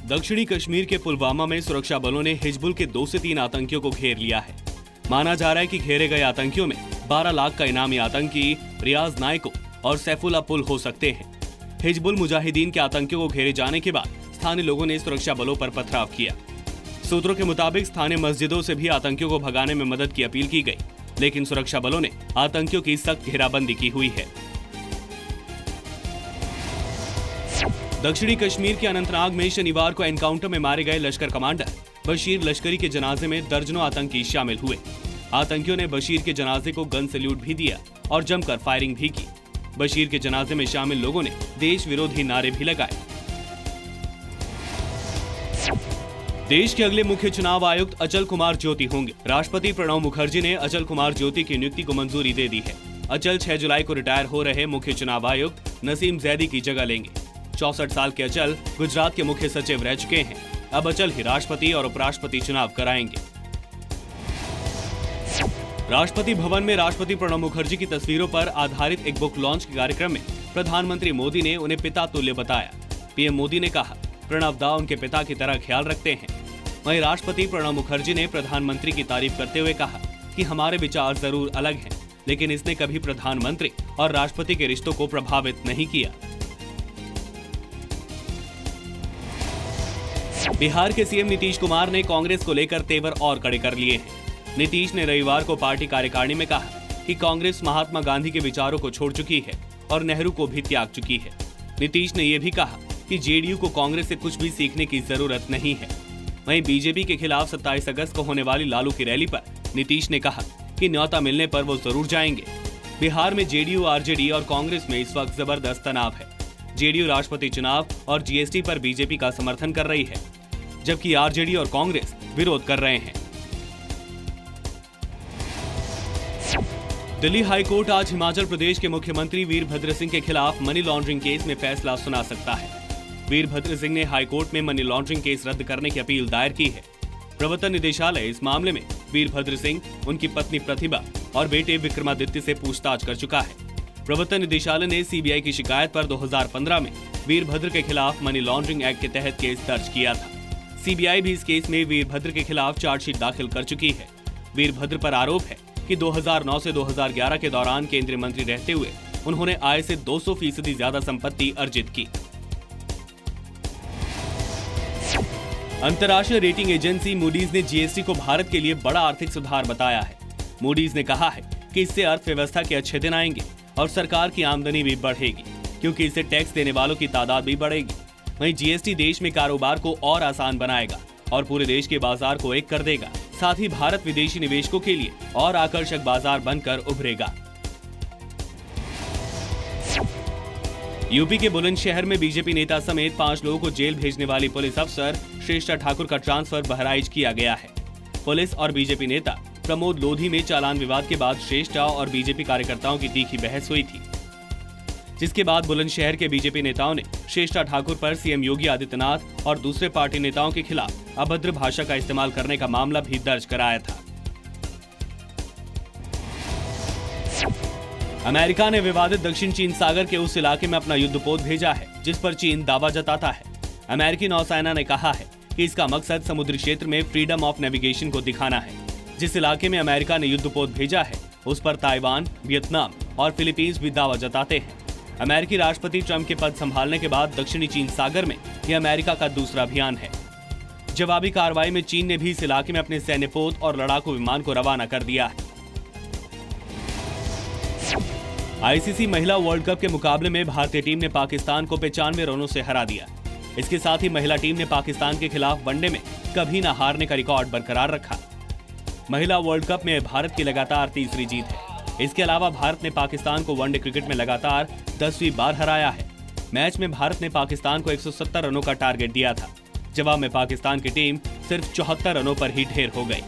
दक्षिणी कश्मीर के पुलवामा में सुरक्षा बलों ने हिजबुल के 2 से 3 आतंकियों को घेर लिया है। माना जा रहा है कि घेरे गए आतंकियों में 12 लाख का इनामी आतंकी रियाज नायको और सैफुल्ला पुल हो सकते हैं। हिजबुल मुजाहिदीन के आतंकियों को घेरे जाने के बाद स्थानीय लोगों ने सुरक्षा बलों पर पथराव किया। सूत्रों के मुताबिक स्थानीय मस्जिदों से भी आतंकियों को भगाने में मदद की अपील की गई, लेकिन सुरक्षा बलों ने आतंकियों की सख्त घेराबंदी की हुई है। दक्षिणी कश्मीर के अनंतनाग में शनिवार को एनकाउंटर में मारे गए लश्कर कमांडर बशीर लश्करी के जनाजे में दर्जनों आतंकी शामिल हुए। आतंकियों ने बशीर के जनाजे को गन सैल्यूट भी दिया और जमकर फायरिंग भी की। बशीर के जनाजे में शामिल लोगों ने देश विरोधी नारे भी लगाए। देश के अगले मुख्य चुनाव आयुक्त अचल कुमार ज्योति होंगे। राष्ट्रपति प्रणब मुखर्जी ने अचल कुमार ज्योति की नियुक्ति को मंजूरी दे दी है। अचल 6 जुलाई को रिटायर हो रहे मुख्य चुनाव आयुक्त नसीम जैदी की जगह लेंगे। 64 साल के अचल गुजरात के मुख्य सचिव रह चुके हैं। अब अचल ही राष्ट्रपति और उपराष्ट्रपति चुनाव कराएंगे। राष्ट्रपति भवन में राष्ट्रपति प्रणब मुखर्जी की तस्वीरों पर आधारित एक बुक लॉन्च के कार्यक्रम में प्रधानमंत्री मोदी ने उन्हें पिता तुल्य बताया। पीएम मोदी ने कहा, प्रणब दा उनके पिता की तरह ख्याल रखते हैं। वहीं राष्ट्रपति प्रणब मुखर्जी ने प्रधानमंत्री की तारीफ करते हुए कहा कि हमारे विचार जरूर अलग हैं, लेकिन इसने कभी प्रधानमंत्री और राष्ट्रपति के रिश्तों को प्रभावित नहीं किया। बिहार के सीएम नीतीश कुमार ने कांग्रेस को लेकर तेवर और कड़े कर लिए हैं। नीतीश ने रविवार को पार्टी कार्यकारिणी में कहा कि कांग्रेस महात्मा गांधी के विचारों को छोड़ चुकी है और नेहरू को भी त्याग चुकी है। नीतीश ने यह भी कहा कि जेडीयू को कांग्रेस से कुछ भी सीखने की जरूरत नहीं है। वहीं बीजेपी के खिलाफ 27 अगस्त को होने वाली लालू की रैली पर नीतीश ने कहा कि न्योता मिलने पर वो जरूर जाएंगे। बिहार में जेडीयू, आरजेडी और कांग्रेस में इस वक्त जबरदस्त तनाव है। जेडीयू राष्ट्रपति चुनाव और जीएसटी पर बीजेपी का समर्थन कर रही है, जबकि आरजेडी और कांग्रेस विरोध कर रहे हैं। दिल्ली हाईकोर्ट आज हिमाचल प्रदेश के मुख्यमंत्री वीरभद्र सिंह के खिलाफ मनी लॉन्ड्रिंग केस में फैसला सुना सकता है। वीरभद्र सिंह ने हाईकोर्ट में मनी लॉन्ड्रिंग केस रद्द करने की अपील दायर की है। प्रवर्तन निदेशालय इस मामले में वीरभद्र सिंह, उनकी पत्नी प्रतिभा और बेटे विक्रमादित्य से पूछताछ कर चुका है। प्रवर्तन निदेशालय ने सीबीआई की शिकायत पर 2015 में वीरभद्र के खिलाफ मनी लॉन्ड्रिंग एक्ट के तहत केस दर्ज किया था। सीबीआई भी इस केस में वीरभद्र के खिलाफ चार्जशीट दाखिल कर चुकी है। वीरभद्र पर आरोप है कि 2009 से 2011 के दौरान केंद्रीय मंत्री रहते हुए उन्होंने आय से 200% ज्यादा संपत्ति अर्जित की। अंतर्राष्ट्रीय रेटिंग एजेंसी मूडीज ने जीएसटी को भारत के लिए बड़ा आर्थिक सुधार बताया है। मूडीज ने कहा है कि इससे अर्थव्यवस्था के अच्छे दिन आएंगे और सरकार की आमदनी भी बढ़ेगी, क्योंकि इससे टैक्स देने वालों की तादाद भी बढ़ेगी। वहीं जीएसटी देश में कारोबार को और आसान बनाएगा और पूरे देश के बाजार को एक कर देगा। साथ ही भारत विदेशी निवेशकों के लिए और आकर्षक बाजार बनकर उभरेगा। यूपी के बुलंदशहर में बीजेपी नेता समेत 5 लोगों को जेल भेजने वाली पुलिस अफसर श्रेष्ठा ठाकुर का ट्रांसफर बहराइच किया गया है। पुलिस और बीजेपी नेता प्रमोद लोधी में चालान विवाद के बाद श्रेष्ठा और बीजेपी कार्यकर्ताओं की तीखी बहस हुई थी, जिसके बाद बुलंदशहर के बीजेपी नेताओं ने श्रेष्ठा ठाकुर पर सीएम योगी आदित्यनाथ और दूसरे पार्टी नेताओं के खिलाफ अभद्र भाषा का इस्तेमाल करने का मामला भी दर्ज कराया था। अमेरिका ने विवादित दक्षिण चीन सागर के उस इलाके में अपना युद्धपोत भेजा है जिस पर चीन दावा जताता है। अमेरिकी नौसेना ने कहा है कि इसका मकसद समुद्री क्षेत्र में फ्रीडम ऑफ नेविगेशन को दिखाना है। जिस इलाके में अमेरिका ने युद्धपोत भेजा है उस पर ताइवान, वियतनाम और फिलीपींस भी दावा जताते हैं। अमेरिकी राष्ट्रपति ट्रंप के पद संभालने के बाद दक्षिणी चीन सागर में यह अमेरिका का दूसरा अभियान है। जवाबी कार्रवाई में चीन ने भी इस इलाके में अपने सैन्य पोत और लड़ाकू विमान को रवाना कर दिया है। आईसीसी महिला वर्ल्ड कप के मुकाबले में भारतीय टीम ने पाकिस्तान को 95 रनों से हरा दिया। इसके साथ ही महिला टीम ने पाकिस्तान के खिलाफ वनडे में कभी न हारने का रिकॉर्ड बरकरार रखा। महिला वर्ल्ड कप में भारत की लगातार तीसरी जीत है। इसके अलावा भारत ने पाकिस्तान को वनडे क्रिकेट में लगातार 10वीं बार हराया है। मैच में भारत ने पाकिस्तान को 170 रनों का टारगेट दिया था। जवाब में पाकिस्तान की टीम सिर्फ 74 रनों पर ही ढेर हो गई।